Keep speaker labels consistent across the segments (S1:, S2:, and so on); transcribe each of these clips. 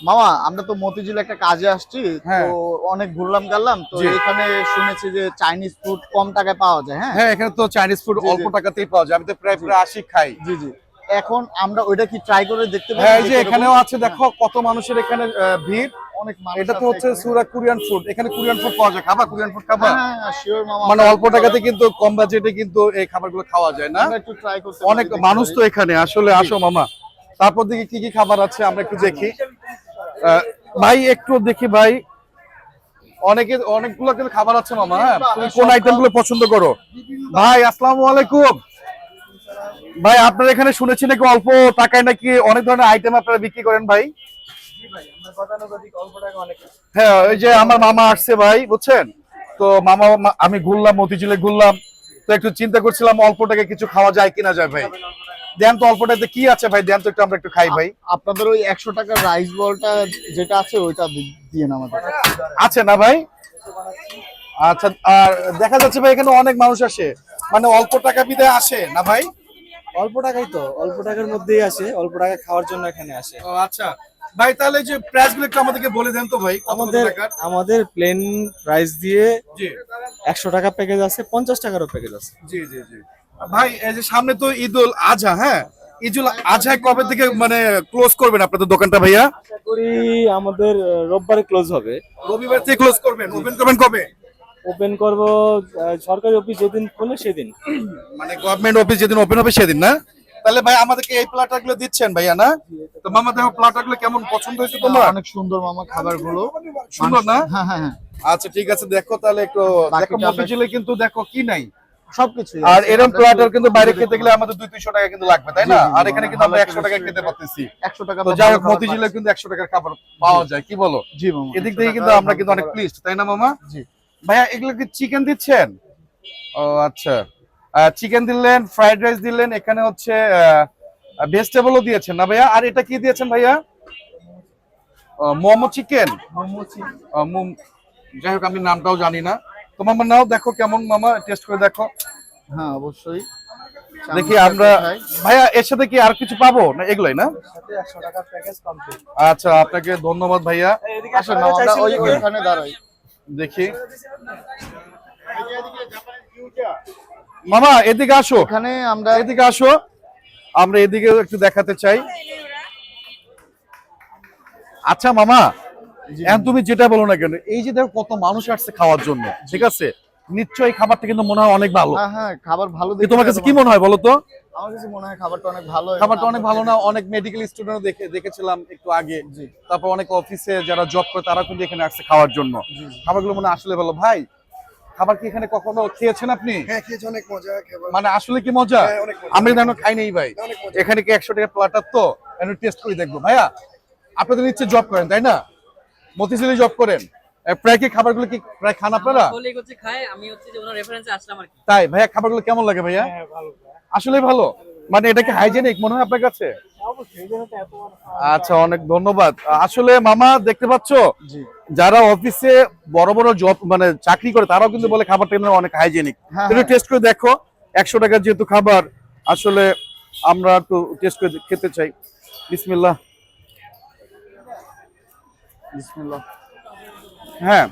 S1: মামা আমরা তো মতিঝিলে একটা কাজে আসছি,
S2: হ্যাঁ।
S1: তো অনেক ঘুরলাম গেলাম, তো
S2: জি।
S1: এখানে শুনেছি যে চাইনিজ ফুড কম টাকায় পাওয়া যায়। হ্যাঁ
S2: হ্যাঁ, এখানে তো চাইনিজ ফুড
S1: জি জি
S2: অল্প টাকাতেই পাওয়া যায়। আমি তো প্রায়
S1: জি
S2: প্রায় আসি খাই।
S1: জি জি এখন আমরা ওইটা কি ট্রাই করে দেখতে পারি
S2: হ্যাঁ, এই
S1: যে
S2: যে
S1: কিরকম?
S2: এখানেও আছে,
S1: হ্যাঁ,
S2: দেখো কত মানুষের এখানে ভিড়।
S1: অনেক মানুষ
S2: এটা তো
S1: আছে
S2: হচ্ছে
S1: এখানে।
S2: সুরা কোরিয়ান ফুড। এখানে কোরিয়ান ফুড পাওয়া যায়, খাবা কোরিয়ান ফুড খাবা?
S1: হ্যাঁ হ্যাঁ হ্যাঁ, শিওর মামা,
S2: মানে
S1: আমরা
S2: অল্প টাকাতে কিন্তু কম বাজেটে কিন্তু এই খাবারগুলো খাওয়া যায় না?
S1: আমরা একটু ট্রাই করতে পারি,
S2: অনেক
S1: দেখতে
S2: মানুষ
S1: পারি।
S2: তো এখানে, আসলে
S1: জি
S2: আসো মামা। তারপর দেখি কি কি খাবার আছে আমরা একটু দেখি। আহ, ভাই একটু দেখি ভাই, অনেকগুলো কিন্তু খাবার আছে মামা। হ্যাঁ, তুমি কোন আইটেম গুলো পছন্দ করো? ভাই আসসালামু আলাইকুম। ভাই আপনার এখানে শুনেছি নাকি অল্প টাকায় নাকি অনেক ধরনের আইটেম আপনারা বিক্রি করেন ভাই? হ্যাঁ, ওই যে আমার মামা আসছে ভাই, বুঝছেন তো। আমি ঘুরলাম, মতিঝিলে ঘুরলাম, তো একটু চিন্তা করছিলাম অল্প টাকায় কিছু খাওয়া যায় কিনা যায় ভাই। দেন তো অল্প টাকাতে কি আছে ভাই, দেন তো একটু আমরা একটু খাই ভাই।
S1: আপনাদের ওই 100 টাকার রাইস বলটা যেটা আছে ওইটা দিয়ে আমাদের।
S2: আছে না ভাই? আচ্ছা, আর দেখা যাচ্ছে ভাই এখানে অনেক মানুষ আসে, মানে অল্প টাকা বিদায় আসে না ভাই?
S3: অল্প টাকাই তো, অল্প টাকার মধ্যেই আসে, অল্প টাকা খাওয়ার জন্য এখানে আসে।
S2: ও আচ্ছা ভাই, তাহলে যে প্রাইস গুলো একটু আমাদেরকে বলে দেন তো ভাই, কত কত
S3: আমাদের
S2: টাকার?
S3: আমাদের প্লেন প্রাইস দিয়ে
S2: জি
S3: 100 টাকা প্যাকেজ আছে, 50 টাকারও প্যাকেজ আছে।
S2: জি জি জি। ভাই এই যে সামনে তো ঈদুল আজহা, হ্যাঁ, ঈদুল আজহা কবে থেকে মানে ক্লোজ করবেন আপনাদের দোকানটা ভাইয়া?
S3: আশা করি আমাদের রোববারে ক্লোজ হবে।
S2: রবিবার থেকে ক্লোজ করবেন, ওপেন করবেন কবে?
S3: ওপেন করব সরকারি অফিস যেদিন খোলে সেদিন।
S2: মানে গভর্নমেন্ট অফিস যেদিন ওপেন হবে সেদিন না? তাহলে ভাই আমাদেরকে এই প্লাটার গুলো দিচ্ছেন ভাইয়া না? তো মামা দেখো প্লাটার গুলো কেমন, পছন্দ হয়েছে তোমার?
S1: অনেক সুন্দর মামা খাবারগুলো।
S2: সুন্দর না?
S1: হ্যাঁ হ্যাঁ হ্যাঁ,
S2: আচ্ছা ঠিক আছে, দেখো তাহলে একটু। দেখো
S1: বাকিটা
S2: মতিঝিলে কিন্তু দেখো কি নাই।
S1: সবকিছু।
S2: আর এরকম প্লাটার কিন্তু বাইরে খেতে গেলে আমাদের 200-300 টাকা কিন্তু লাগবে, তাই না? আর এখানে কিন্তু আমরা 100 টাকায় খেতে পারতেছি।
S1: 100 টাকা
S2: তো যাই হোক, মতিঝিলে কিন্তু 100 টাকার খাবার পাওয়া যায়, কি বলো?
S1: জি মামা,
S2: এদিক
S1: 100
S2: থেকে কিন্তু
S1: টাকায়
S2: আমরা কিন্তু
S1: ভালো
S2: অনেক
S1: খাবার।
S2: প্লিজড, তাই না মামা?
S1: জি
S2: ভাইয়া এগুলো কি চিকেন দিচ্ছেন? ও আচ্ছা, চিকেন দিলেন, ফ্রাইড রাইস দিলেন, এখানে হচ্ছে ভেজিটেবলও দিয়েছেন না ভাইয়া? আর এটা কি দিয়েছেন ভাইয়া? মোমো চিকেন। যাই হোক, আমি নামটাও জানি না। তো মামা নাও, দেখো কেমন মামা, টেস্ট করে দেখো।
S1: হ্যাঁ অবশ্যই।
S2: দেখি আমরা। ভাইয়া এর সাথে কি আর কিছু পাবো না, এগুলাই না?
S3: 100 টাকার প্যাকেজ কমপ্লিট।
S2: আচ্ছা, আপনাকে ধন্যবাদ ভাইয়া।
S1: আসলে আমরা ওইখানে দাঁড়াই।
S2: দেখি মামা, এদিকে আসো,
S1: এখানে আমরা
S2: এদিকে আসো, আমরা এদিকে একটু দেখাতে চাই। আচ্ছা মামা, এখন তুমি যেটা বলো না কেন, এই যে দেখো কত মানুষ আসছে খাওয়ার জন্য, ঠিক আছে, নিশ্চয়ই খাবারটা কিন্তু মনে হয় অনেক ভালো।
S1: হ্যাঁ হ্যাঁ, খাবার ভালো
S2: কি তোমার কাছে কি মনে হয় বলো তো?
S1: আমার কাছে মনে হয় খাবারটা অনেক ভালো।
S2: খাবারটা অনেক ভালো না? অনেক মেডিকেল স্টুডেন্ট দেখেছিলাম একটু আগে।
S1: জি
S2: তারপর অনেক অফিসে যারা জব করে তারা কিন্তু এখানে আসছে খাওয়ার জন্য।
S1: জি
S2: খাবারগুলো মনে হয় আসলে ভালো। ভাই খাবার কি এখানে কখনো খেয়েছেন আপনি?
S3: হ্যাঁ, খেয়েছি, অনেক মজা খাবার।
S2: মানে আসলে কি মজা?
S3: হ্যাঁ, অনেক মজা।
S2: আমি জানো খাই নেই ভাই।
S3: অনেক মজা।
S2: এখানে কি 100 টাকা প্লাটার, তো একটু টেস্ট করে দেখবো। ভাইয়া আপনাদের নিচ্ছে জব করেন তাই না? মতিঝিলে জব করেন, প্রায় কি খাবারগুলো কি প্রায় খান আপনারা?
S4: কলিগ হচ্ছে খায়, আমি হচ্ছে যে ওনার রেফারেন্সে আসলাম আর কি।
S2: তাই ভাইয়া, খাবারগুলো কেমন লাগে ভাইয়া?
S3: হ্যাঁ, ভালো।
S2: আসলে ভালো? মানে এটা কি হাইজেনিক মনে হয় আপনার কাছে?
S3: অবশ্যই, এই জন্য তো এত বড়।
S2: আচ্ছা, অনেক ধন্যবাদ। আসলে মামা দেখতে পাচ্ছ,
S1: জি
S2: যারা অফিসে বড় বড় জব মানে চাকরি করে তারাও কিন্তু বলে খাবারটা কিন্তু অনেক হাইজেনিক।
S1: হ্যাঁ,
S2: একটু
S1: হ্যাঁ।
S2: টেস্ট করে দেখো। 100 টাকার যেহেতু খাবার, আসলে আমরা একটু টেস্ট করে খেতে চাই। বিসমিল্লাহ।
S1: বিসমিল্লাহ।
S2: হ্যাঁ,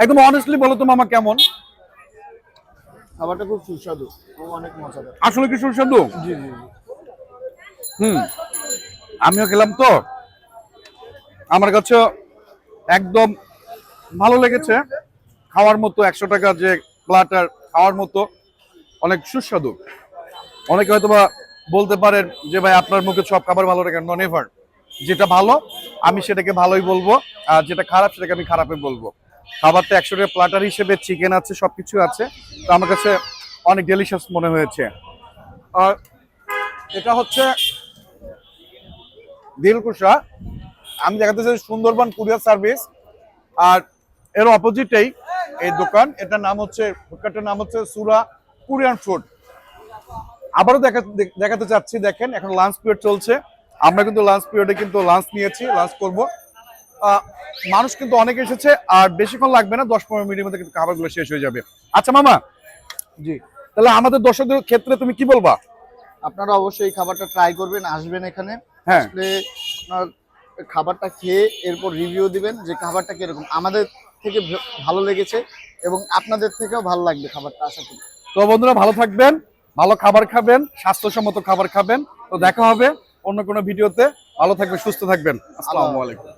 S2: একদম অনেস্টলি বলো তো মামা, কেমন?
S1: খাবারটা খুব সুস্বাদু, খুব অনেক মজাদার।
S2: আসলে কি সুস্বাদু?
S1: জি জি জি।
S2: হুম, আমিও খেলাম তো, আমার কাছে একদম ভালো লেগেছে। খাওয়ার মতো, 100 টাকা যে প্লাটার, খাওয়ার মতো, অনেক সুস্বাদু। অনেকে হয়তোবা বলতে পারেন যে ভাই আপনার মুখে সব খাবার ভালো লাগে, নন এভার। যেটা ভালো আমি সেটাকে ভালোই বলবো, আর যেটা খারাপ সেটাকে আমি খারাপই বলবো। খাবারটা 100 টাকা প্লাটার হিসেবে চিকেন আছে, সবকিছু আছে, তো আমার কাছে অনেক ডেলিশিয়াস মনে হয়েছে। আর এটা হচ্ছে দিলকুশা, আমি দেখাতে চাই সুন্দরবন কুরিয়ার সার্ভিস। আর এর অপোজিটেই এই দোকান, এটার নাম হচ্ছে, ফুডকার্টের নাম হচ্ছে সুরা কোরিয়ান ফুড। আবারও দেখাতে চাচ্ছি, দেখেন এখন লাঞ্চ পিরিয়ড চলছে, আমরা কিন্তু লাঞ্চ পিরিয়ডে কিন্তু লাঞ্চ নিয়েছি, লাঞ্চ করব। মানুষ কিন্তু অনেক এসেছে, আর বেশিক্ষণ লাগবে না, 10-15 মিনিটের মধ্যে কিন্তু খাবারগুলো শেষ হয়ে যাবে। আচ্ছা মামা,
S1: জি,
S2: তাহলে আমাদের দর্শকদের ক্ষেত্রে তুমি কি বলবা?
S1: আপনারা অবশ্যই এই খাবারটা ট্রাই করবেন, আসবেন এখানে।
S2: হ্যাঁ।
S1: আসলে আপনার খাবারটা খেয়ে এরপর রিভিউ দিবেন যে খাবারটা কিরকম। আমাদের থেকে ভালো লেগেছে এবং আপনাদের থেকেও ভালো লাগবে খাবারটা, আশা করি।
S2: তো বন্ধুরা ভালো থাকবেন, ভালো খাবার খাবেন, স্বাস্থ্যসম্মত খাবার খাবেন। তো দেখা হবে অন্য কোনো ভিডিওতে। ভালো থাকবেন, সুস্থ থাকবেন। আসসালামু আলাইকুম।